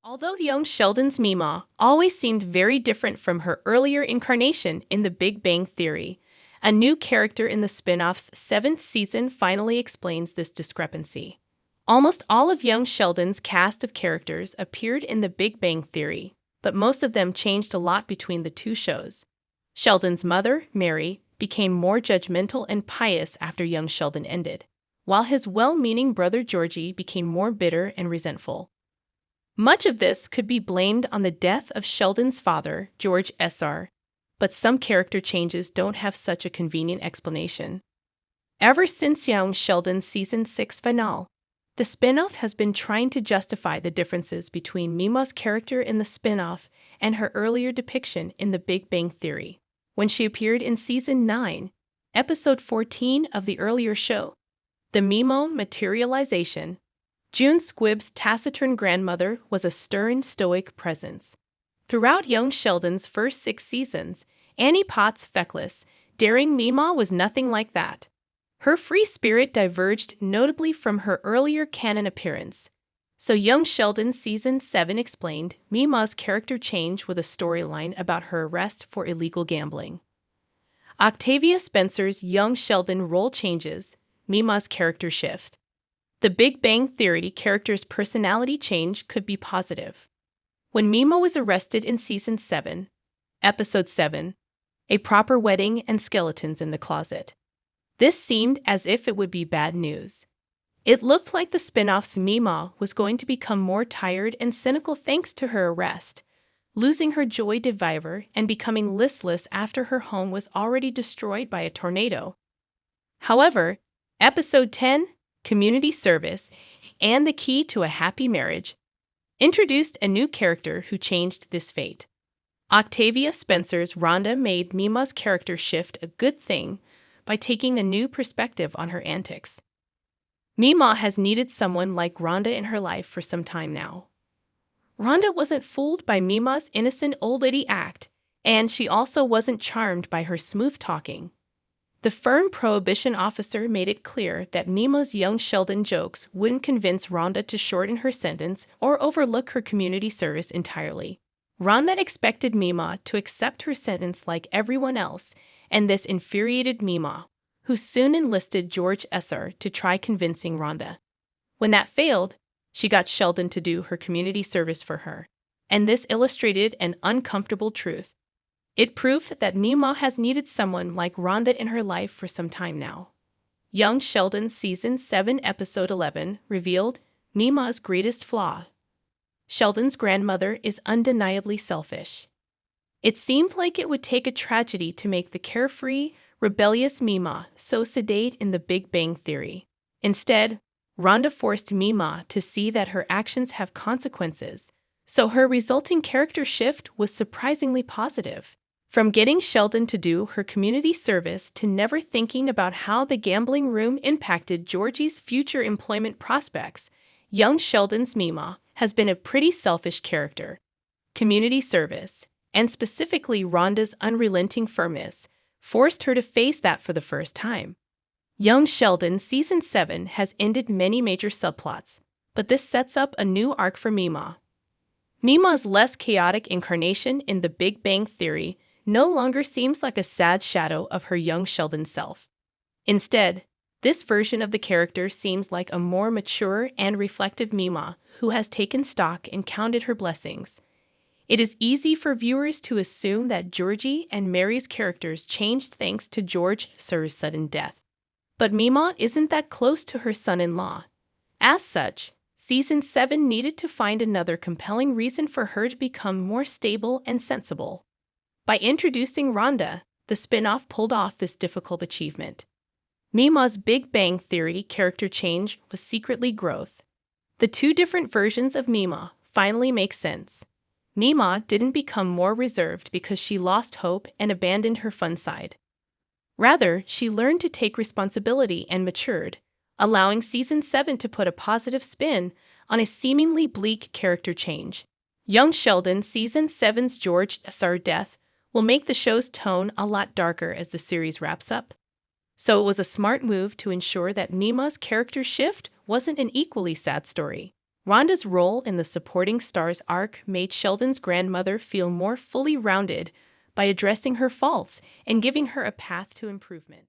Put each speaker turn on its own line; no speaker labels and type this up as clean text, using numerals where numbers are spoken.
Although young Sheldon's Meemaw always seemed very different from her earlier incarnation in The Big Bang Theory, a new character in the spin-off's seventh season finally explains this discrepancy. Almost all of young Sheldon's cast of characters appeared in The Big Bang Theory, but most of them changed a lot between the two shows. Sheldon's mother, Mary, became more judgmental and pious after young Sheldon ended, while his well-meaning brother Georgie became more bitter and resentful. Much of this could be blamed on the death of Sheldon's father, George S.R., but some character changes don't have such a convenient explanation. Ever since young Sheldon's season 6 finale, the spin-off has been trying to justify the differences between Meemaw's character in the spin-off and her earlier depiction in The Big Bang Theory. When she appeared in season 9, episode 14 of the earlier show, The Meemaw Materialization, June Squibb's taciturn grandmother was a stern, stoic presence. Throughout young Sheldon's first 6 seasons, Annie Potts' feckless, daring Meemaw was nothing like that. Her free spirit diverged notably from her earlier canon appearance. So young Sheldon season 7 explained Meemaw's character change with a storyline about her arrest for illegal gambling. Octavia Spencer's young Sheldon role changes, Meemaw's character shift. The Big Bang Theory character's personality change could be positive. When Meemaw was arrested in season 7, episode 7, A Proper Wedding and Skeletons in the Closet, this seemed as if it would be bad news. It looked like the spin-off's Meemaw was going to become more tired and cynical thanks to her arrest, losing her joy de vivre and becoming listless after her home was already destroyed by a tornado. However, episode 10, Community Service, and The Key to a Happy Marriage, introduced a new character who changed this fate. Octavia Spencer's Rhonda made Meemaw's character shift a good thing by taking a new perspective on her antics. Meemaw has needed someone like Rhonda in her life for some time now. Rhonda wasn't fooled by Meemaw's innocent old lady act, and she also wasn't charmed by her smooth talking. The firm prohibition officer made it clear that Meemaw's young Sheldon jokes wouldn't convince Rhonda to shorten her sentence or overlook her community service entirely. Rhonda expected Meemaw to accept her sentence like everyone else, and this infuriated Meemaw, who soon enlisted George S.R. to try convincing Rhonda. When that failed, she got Sheldon to do her community service for her, and this illustrated an uncomfortable truth. It proved that Meemaw has needed someone like Rhonda in her life for some time now. Young Sheldon season 7 episode 11 revealed Meemaw's greatest flaw. Sheldon's grandmother is undeniably selfish. It seemed like it would take a tragedy to make the carefree, rebellious Meemaw so sedate in The Big Bang Theory. Instead, Rhonda forced Meemaw to see that her actions have consequences, so her resulting character shift was surprisingly positive. From getting Sheldon to do her community service to never thinking about how the gambling room impacted Georgie's future employment prospects, young Sheldon's Meemaw has been a pretty selfish character. Community service, and specifically Rhonda's unrelenting firmness, forced her to face that for the first time. Young Sheldon season 7 has ended many major subplots, but this sets up a new arc for Meemaw. Meemaw's less chaotic incarnation in The Big Bang Theory no longer seems like a sad shadow of her young Sheldon self. Instead, this version of the character seems like a more mature and reflective Meemaw who has taken stock and counted her blessings. It is easy for viewers to assume that Georgie and Mary's characters changed thanks to George S.R.'s sudden death. But Meemaw isn't that close to her son-in-law. As such, season 7 needed to find another compelling reason for her to become more stable and sensible. By introducing Rhonda, the spin-off pulled off this difficult achievement. Meemaw's Big Bang Theory character change was secretly growth. The two different versions of Meemaw finally make sense. Meemaw didn't become more reserved because she lost hope and abandoned her fun side. Rather, she learned to take responsibility and matured, allowing season 7 to put a positive spin on a seemingly bleak character change. Young Sheldon season 7's George S.R. death will make the show's tone a lot darker as the series wraps up. So it was a smart move to ensure that Meemaw's character shift wasn't an equally sad story. Rhonda's role in the Supporting Stars arc made Sheldon's grandmother feel more fully rounded by addressing her faults and giving her a path to improvement.